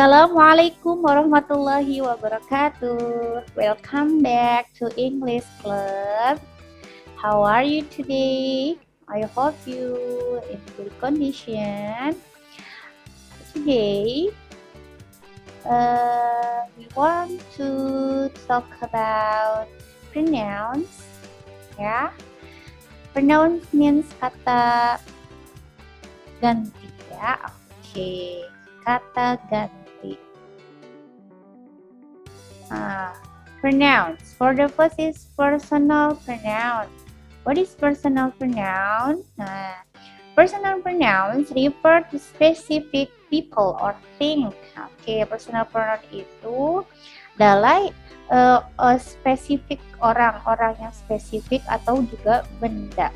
Assalamualaikum warahmatullahi wabarakatuh. Welcome back to English Club. How are you today? I hope you in good condition. Today, we want to talk about pronouns. Ya, pronouns means kata ganti ya. Oke, kata ganti. Pronouns. For the first is personal pronoun. What is personal pronoun? Personal pronouns refer to specific people or thing. Personal pronoun itu adalah spesifik orang yang spesifik atau juga benda.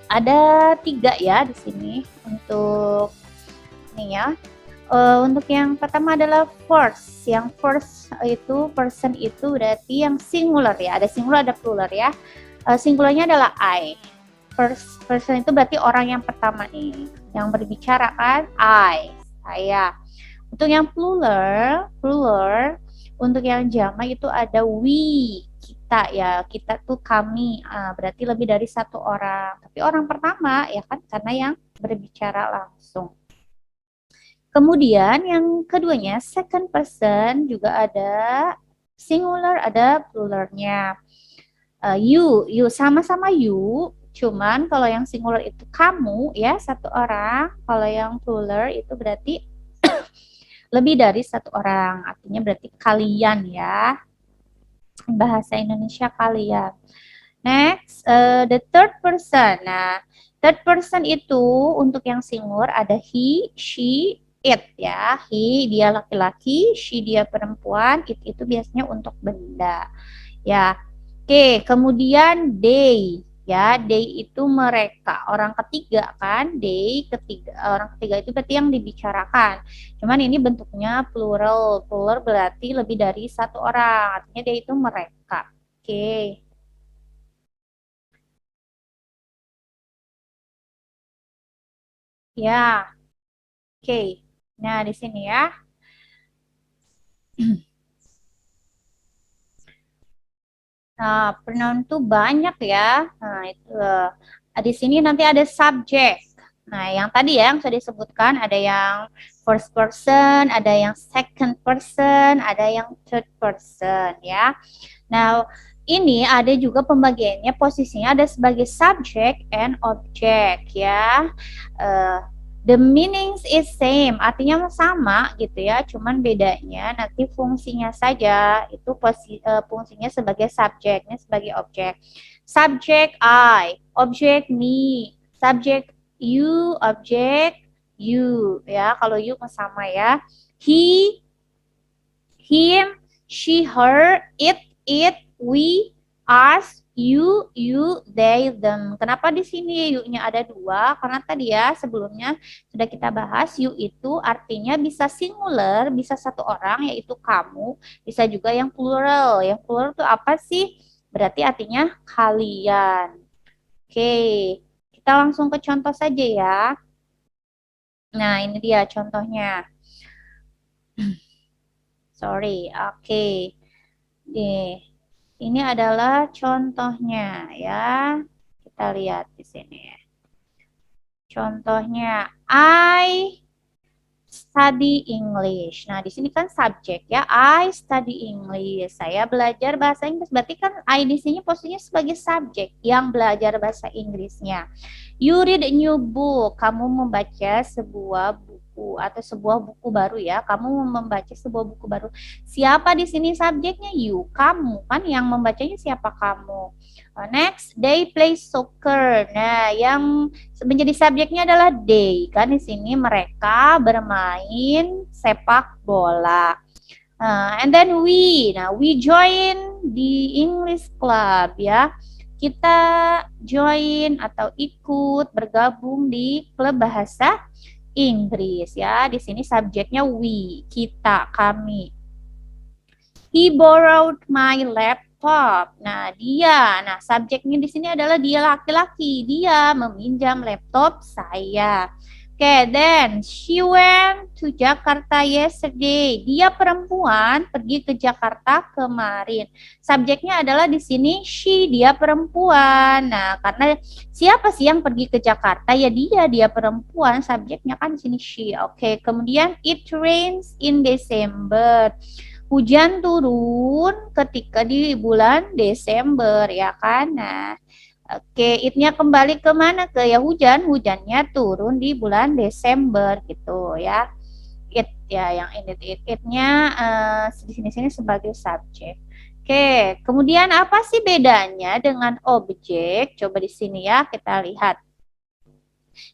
Ada 3 ya di sini untuk ini ya. Untuk yang pertama adalah first. Yang first itu person itu berarti yang singular ya. Ada singular, ada plural ya. Singularnya adalah I. First person itu berarti orang yang pertama nih, yang berbicara kan I, saya. Untuk yang plural untuk yang jamak itu ada we, kita ya. Kita tuh kami. Berarti lebih dari satu orang. Tapi orang pertama ya kan karena yang berbicara langsung. Kemudian yang keduanya second person juga ada singular, ada pluralnya. You sama-sama you, cuman kalau yang singular itu kamu ya, satu orang. Kalau yang plural itu berarti lebih dari satu orang, artinya berarti kalian ya. Bahasa Indonesia kalian. Next, the third person. Nah, third person itu untuk yang singular ada he, she, it ya. He dia laki-laki, she dia perempuan, it itu biasanya untuk benda. Ya. Kemudian they ya. They itu mereka, orang ketiga kan. They ketiga, orang ketiga itu berarti yang dibicarakan. Cuman ini bentuknya plural. Plural berarti lebih dari satu orang. Artinya they itu mereka. Ya. Nah, di sini ya. Nah, pronoun tuh banyak ya. Nah, itu di sini nanti ada subject. Nah, yang tadi ya yang sudah disebutkan ada yang first person, ada yang second person, ada yang third person ya. Nah, ini ada juga pembagiannya, posisinya ada sebagai subject and object ya. The meanings is same, artinya sama gitu ya, cuman bedanya nanti fungsinya saja. Itu fungsinya sebagai subjeknya sebagai objek. Subject I, object me, subject you, object you ya. Kalau you sama ya. He, him, she, her, it, we, us, you, they, them. Kenapa di sini you-nya ada 2? Karena tadi ya sebelumnya sudah kita bahas, you itu artinya bisa singular, bisa satu orang yaitu kamu, bisa juga yang plural. Yang plural itu apa sih? Berarti artinya kalian. Kita langsung ke contoh saja ya. Nah, ini dia contohnya. Sorry, Nih, ini adalah contohnya ya. Kita lihat di sini. Contohnya, I study English. Nah, di sini kan subjek ya. I study English. Saya belajar bahasa Inggris. Berarti kan I di sini posisinya sebagai subjek yang belajar bahasa Inggrisnya. You read a new book. Kamu membaca sebuah buku atau sebuah buku baru ya. Kamu membaca sebuah buku baru. Siapa di sini subjeknya? You. Kamu kan yang membacanya siapa kamu? Next, they play soccer. Nah, yang menjadi subjeknya adalah they. Kan di sini mereka bermain sepak bola. And then we. Nah, we join the English club ya. Kita join atau ikut bergabung di klub bahasa Inggris ya. Di sini subjeknya we, kita, kami. He borrowed my laptop. Nah, subjeknya di sini adalah dia laki-laki. Dia meminjam laptop saya. Oke, then she went to Jakarta yesterday. Dia perempuan pergi ke Jakarta kemarin. Subjeknya adalah di sini she, dia perempuan. Nah, karena siapa sih yang pergi ke Jakarta? Ya dia perempuan. Subjeknya kan di sini she. Oke, kemudian it rains in December. Hujan turun ketika di bulan Desember, ya kan? Nah, oke, it-nya kembali ke mana? Ke ya hujan, hujannya turun di bulan Desember gitu ya. It ya yang it-nya di sini sebagai subjek. Oke, kemudian apa sih bedanya dengan objek? Coba di sini ya kita lihat.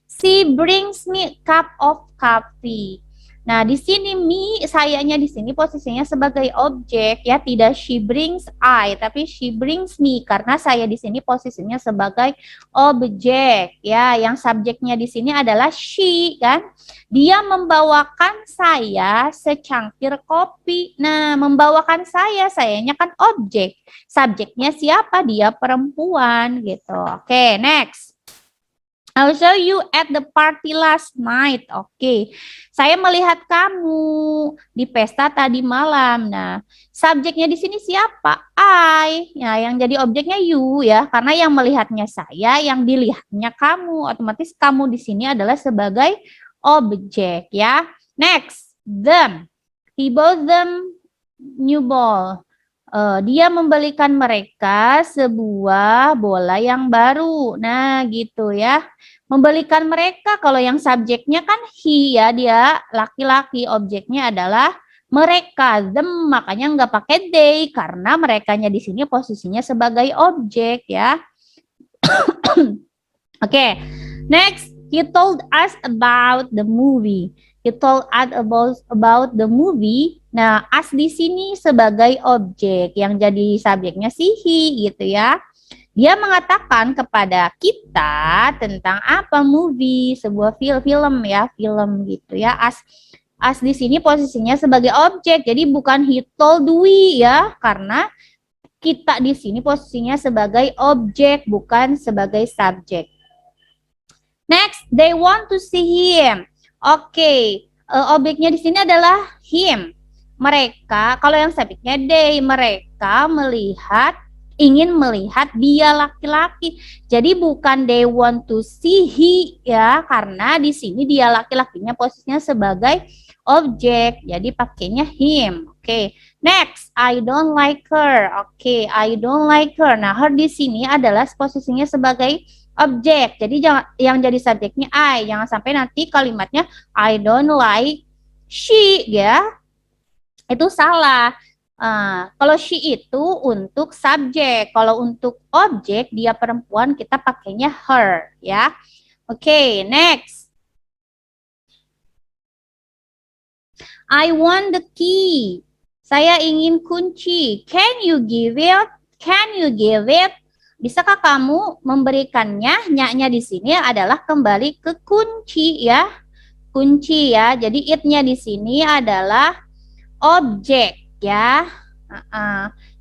She brings me cup of coffee. Nah, di sini me, sayanya di sini posisinya sebagai objek ya, tidak she brings I, tapi she brings me karena saya di sini posisinya sebagai objek ya. Yang subjeknya di sini adalah she kan. Dia membawakan saya secangkir kopi. Nah, membawakan sayanya kan objek. Subjeknya siapa? Dia perempuan gitu. Oke, next. I'll show you at the party last night. Oke, saya melihat kamu di pesta tadi malam. Nah, subjeknya di sini siapa? I. Ya, yang jadi objeknya you ya, karena yang melihatnya saya, yang dilihatnya kamu. Otomatis kamu di sini adalah sebagai objek ya. Next, them. He bought them new ball. Dia membelikan mereka sebuah bola yang baru. Nah, gitu ya. Membelikan mereka, kalau yang subjeknya kan he ya, dia laki-laki, objeknya adalah mereka, them, makanya nggak pakai they karena merekanya di sini posisinya sebagai objek ya. Oke, next he told us about the movie. He told us about the movie. Nah, as di sini sebagai objek yang jadi subjeknya si he gitu ya. Dia mengatakan kepada kita tentang apa movie, sebuah film ya, film gitu ya. As di sini posisinya sebagai objek. Jadi bukan he told we ya, karena kita di sini posisinya sebagai objek bukan sebagai subjek. Next, they want to see him. Oke, objeknya di sini adalah him. Mereka, kalau yang subjeknya they, mereka ingin melihat dia laki-laki. Jadi bukan they want to see he ya, karena di sini dia laki-lakinya posisinya sebagai objek. Jadi pakainya him. Oke. Next, I don't like her. Oke, I don't like her. Nah, her di sini adalah posisinya sebagai objek. Jadi yang jadi subjeknya I. Jangan sampai nanti kalimatnya I don't like she ya. Itu salah. Kalau she itu untuk subjek. Kalau untuk objek dia perempuan kita pakainya her ya. Oke, next. I want the key. Saya ingin kunci. Can you give it? Can you give it? Bisakah kamu memberikannya? Nya-nya di sini adalah kembali ke kunci ya. Kunci ya. Jadi it-nya di sini adalah objek ya.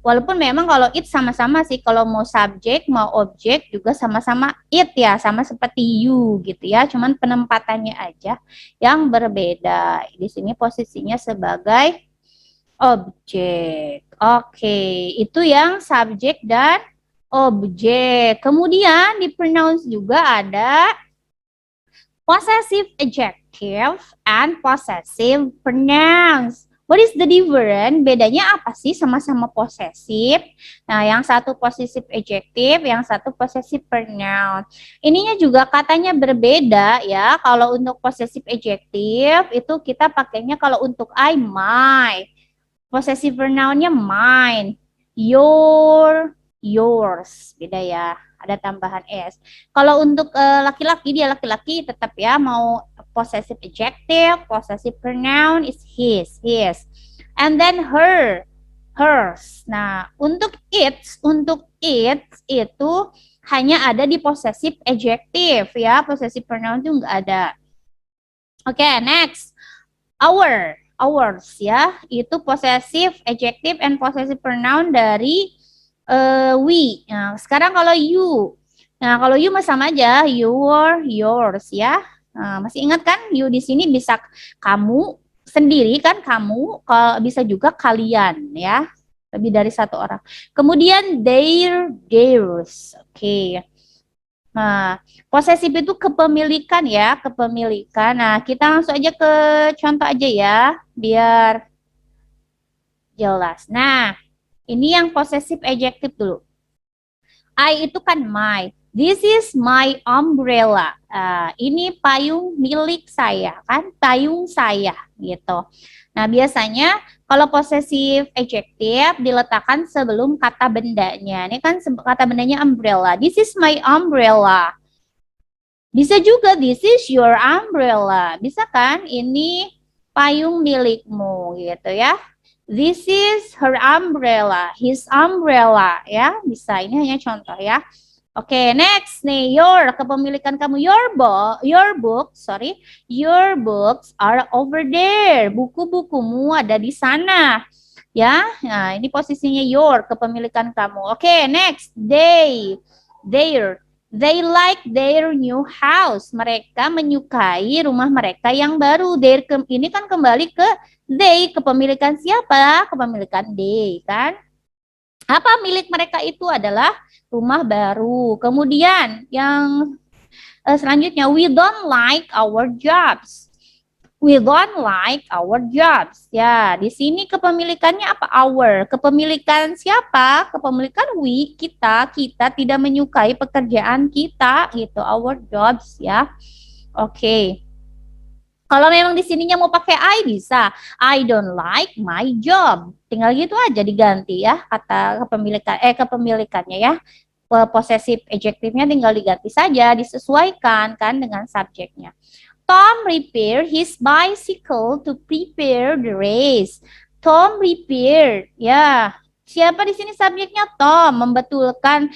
Walaupun memang kalau it sama-sama sih, kalau mau subjek mau objek juga sama-sama it ya, sama seperti you gitu ya, cuman penempatannya aja yang berbeda. Di sini posisinya sebagai objek. Oke, itu yang subjek dan objek. Kemudian di pronouns juga ada possessive adjective and possessive pronouns. What is the difference? Bedanya apa sih sama-sama posesif? Nah, yang satu possessive adjective, yang satu possessive pronoun. Ininya juga katanya berbeda ya. Kalau untuk possessive adjective itu kita pakainya kalau untuk I, my. Possessive pronounnya mine, your, yours. Beda ya. Ada tambahan s. Kalau untuk laki-laki, dia laki-laki tetap ya mau possessive adjective, possessive pronoun is his. And then her, hers. Nah, untuk it itu hanya ada di possessive adjective ya, possessive pronoun itu nggak ada. Oke, next. Ours ya, itu possessive adjective and possessive pronoun dari we. Nah, sekarang kalau you. Nah, kalau you sama aja, your, yours ya. Nah, masih ingat kan? You di sini bisa kamu sendiri kan, kamu bisa juga kalian ya. Lebih dari satu orang. Kemudian theirs. Oke. Nah, posesif itu kepemilikan ya, kepemilikan. Nah, kita langsung aja ke contoh aja ya, biar jelas. Nah, ini yang posesif adjective dulu. I itu kan my. This is my umbrella. Ini payung milik saya, kan? Payung saya, gitu. Nah, biasanya kalau possessive adjective diletakkan sebelum kata bendanya. Ini kan kata bendanya umbrella. This is my umbrella. Bisa juga this is your umbrella. Bisa kan? Ini payung milikmu, gitu ya. This is her umbrella, his umbrella, ya. Bisa, ini hanya contoh ya. Oke, next nih, your kepemilikan kamu, your books are over there. Buku-bukumu ada di sana. Ya, nah ini posisinya your kepemilikan kamu. Oke, next, they like their new house. Mereka menyukai rumah mereka yang baru. Ini kan kembali ke they, kepemilikan siapa? Kepemilikan they, kan? Apa milik mereka itu adalah rumah baru. Kemudian yang selanjutnya, we don't like our jobs. We don't like our jobs. Ya, di sini kepemilikannya apa? Our. Kepemilikan siapa? Kepemilikan we, kita tidak menyukai pekerjaan kita gitu. Our jobs ya. Oke. Kalau memang di sininya mau pakai I bisa. I don't like my job. Tinggal gitu aja diganti ya kata kepemilikannya ya. Possessive adjective-nya tinggal diganti saja, disesuaikan kan dengan subjeknya. Tom repaired his bicycle to prepare the race. Tom repaired, ya. Siapa di sini subjeknya? Tom, membetulkan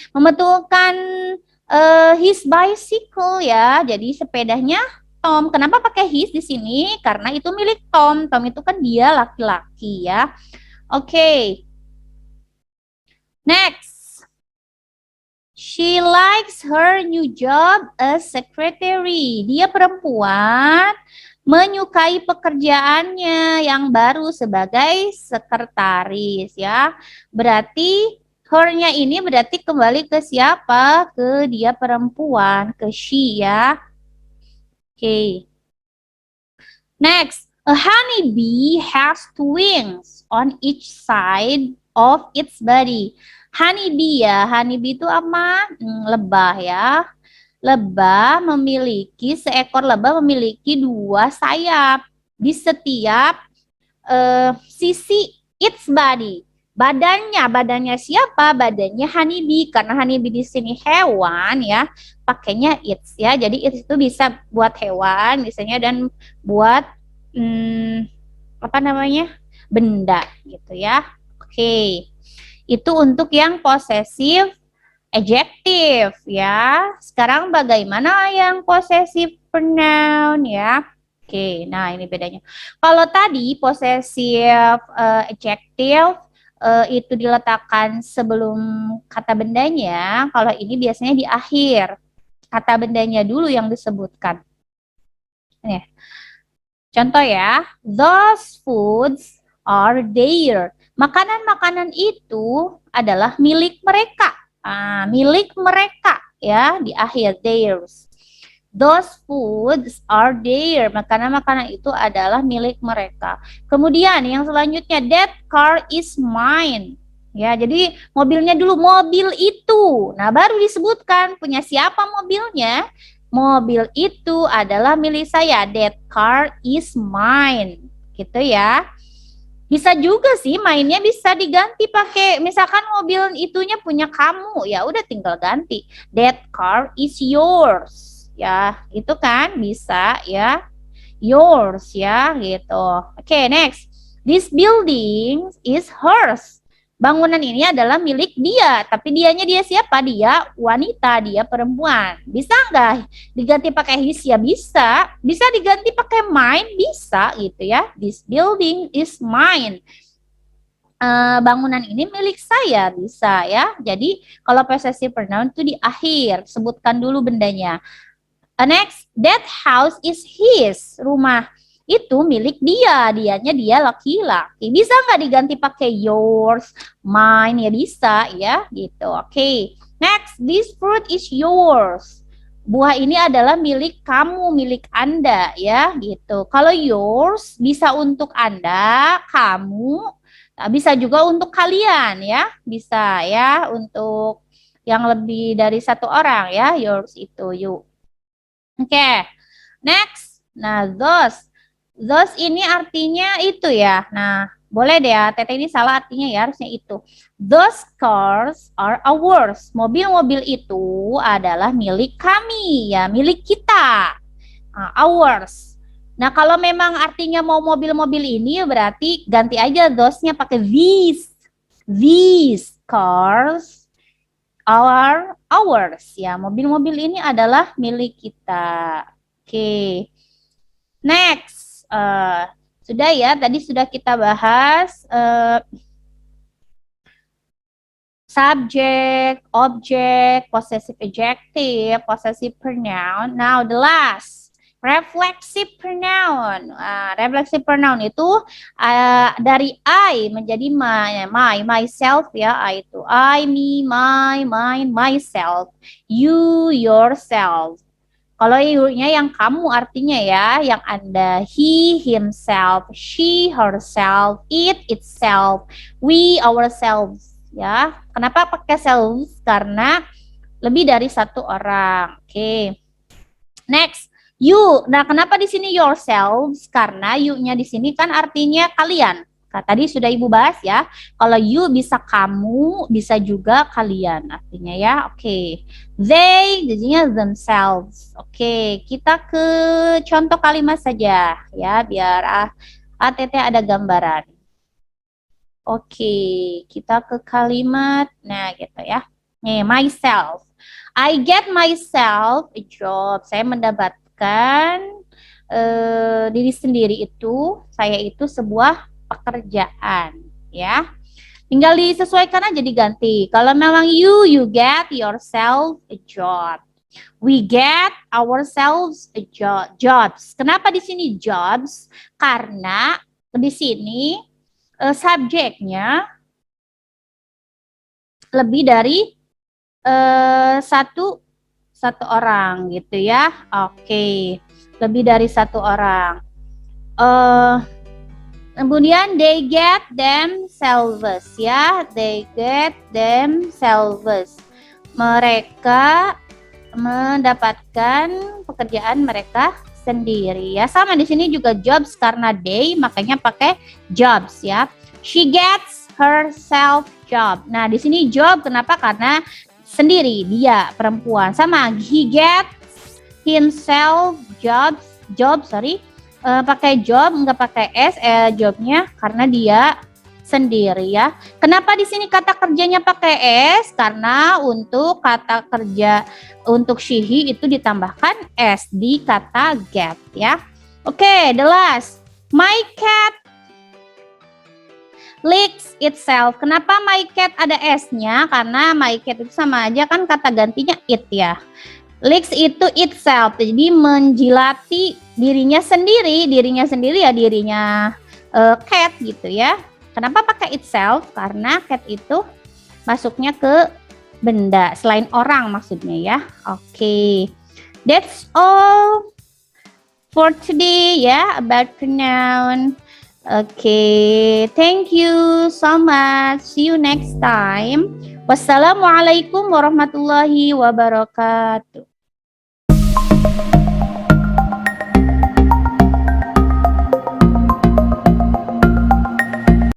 his bicycle ya. Jadi sepedanya Tom. Kenapa pakai his di sini? Karena itu milik Tom. Tom itu kan dia laki-laki ya. Oke. Next. She likes her new job as secretary. Dia perempuan, menyukai pekerjaannya yang baru sebagai sekretaris ya. Berarti her-nya ini berarti kembali ke siapa? Ke dia perempuan, ke she ya. Oke. Next, a honeybee has two wings on each side of its body. Honeybee ya, honeybee itu apa? Lebah ya. Seekor lebah memiliki dua sayap di setiap sisi its body. Badannya siapa? Badannya honeybee, karena honeybee di sini hewan ya, pakainya its ya. Jadi its itu bisa buat hewan misalnya dan buat apa namanya? Benda gitu ya. Oke. Itu untuk yang possessive adjective ya. Sekarang bagaimana yang possessive pronoun ya? Oke, nah ini bedanya. Kalau tadi possessive adjective itu diletakkan sebelum kata bendanya, kalau ini biasanya di akhir. Kata bendanya dulu yang disebutkan. Nih. Contoh ya, those foods are their. Makanan-makanan itu adalah milik mereka. Milik mereka ya di akhir theirs. Those foods are their. Makanan-makanan itu adalah milik mereka. Kemudian yang selanjutnya, that car is mine. Ya, jadi mobilnya dulu, mobil itu. Nah, baru disebutkan punya siapa mobilnya. Mobil itu adalah milik saya. That car is mine. Gitu ya. Bisa juga sih mainnya bisa diganti pakai misalkan mobil itunya punya kamu, ya udah tinggal ganti. That car is yours. Ya, itu kan bisa ya. Yours ya gitu. Oke, next. This building is hers. Bangunan ini adalah milik dia, tapi dia siapa? Dia wanita, dia perempuan. Bisa nggak diganti pakai his? Ya bisa. Bisa diganti pakai mine? Bisa gitu ya. This building is mine. Bangunan ini milik saya, bisa ya. Jadi kalau possessive pronoun itu di akhir, sebutkan dulu bendanya. Next, that house is his. Rumah itu milik dia, dianya dia laki-laki. Bisa nggak diganti pakai yours, mine, ya bisa ya, gitu. Oke. Next, this fruit is yours. Buah ini adalah milik kamu, milik Anda ya, gitu. Kalau yours bisa untuk Anda, kamu, bisa juga untuk kalian ya, bisa ya untuk yang lebih dari satu orang ya, yours itu you. Oke, next. Nah, those ini artinya itu ya. Nah, boleh deh ya, Teteh ini salah artinya ya, harusnya itu. Those cars are ours. Mobil-mobil itu adalah milik kami ya, milik kita. Ours. Nah, kalau memang artinya mau mobil-mobil ini berarti ganti aja those-nya pakai these. These cars are ours ya, mobil-mobil ini adalah milik kita. Oke. Next, sudah ya, tadi sudah kita bahas subject, object, possessive adjective, possessive pronoun. Now the last, reflexive pronoun. Reflexive pronoun itu dari I menjadi my, myself ya, I itu I, me, my, mine, myself, you, yourself. Kalau you-nya yang kamu artinya ya, yang Anda, he, himself, she, herself, it, itself, we, ourselves ya. Kenapa pakai selves? Karena lebih dari satu orang. Oke. Next, you. Nah, kenapa di sini yourselves? Karena you-nya di sini kan artinya kalian. Nah, tadi sudah Ibu bahas ya. Kalau you bisa kamu, bisa juga kalian artinya ya. Oke. They jadinya themselves. Oke, kita ke contoh kalimat saja ya biar ATT ada gambaran. Oke, kita ke kalimat. Nah, gitu ya. Nih, myself. I get myself a job. Saya mendapatkan diri sendiri itu, saya itu sebuah pekerjaan, ya. Tinggal disesuaikan aja diganti. Kalau memang you get yourself a job. We get ourselves a jobs. Kenapa di sini jobs? Karena di sini subjeknya lebih dari satu orang gitu ya. Oke, lebih dari satu orang. Kemudian they get themselves ya, they get themselves. Mereka mendapatkan pekerjaan mereka sendiri ya. Sama di sini juga jobs karena they makanya pakai jobs ya. She gets herself job. Nah, di sini job kenapa? Karena sendiri dia perempuan. Sama he gets himself pakai job nggak pakai s jobnya karena dia sendiri ya. Kenapa di sini kata kerjanya pakai s? Karena untuk kata kerja untuk she itu ditambahkan s di kata get ya. Oke, the last. My cat licks itself. Kenapa my cat ada s-nya? Karena my cat itu sama aja kan kata gantinya it ya. Licks itu itself, jadi menjilati dirinya sendiri ya dirinya cat gitu ya. Kenapa pakai itself? Karena cat itu masuknya ke benda selain orang maksudnya ya. Oke. That's all for today ya about pronoun. Oke, thank you so much. See you next time. Wassalamualaikum warahmatullahi wabarakatuh.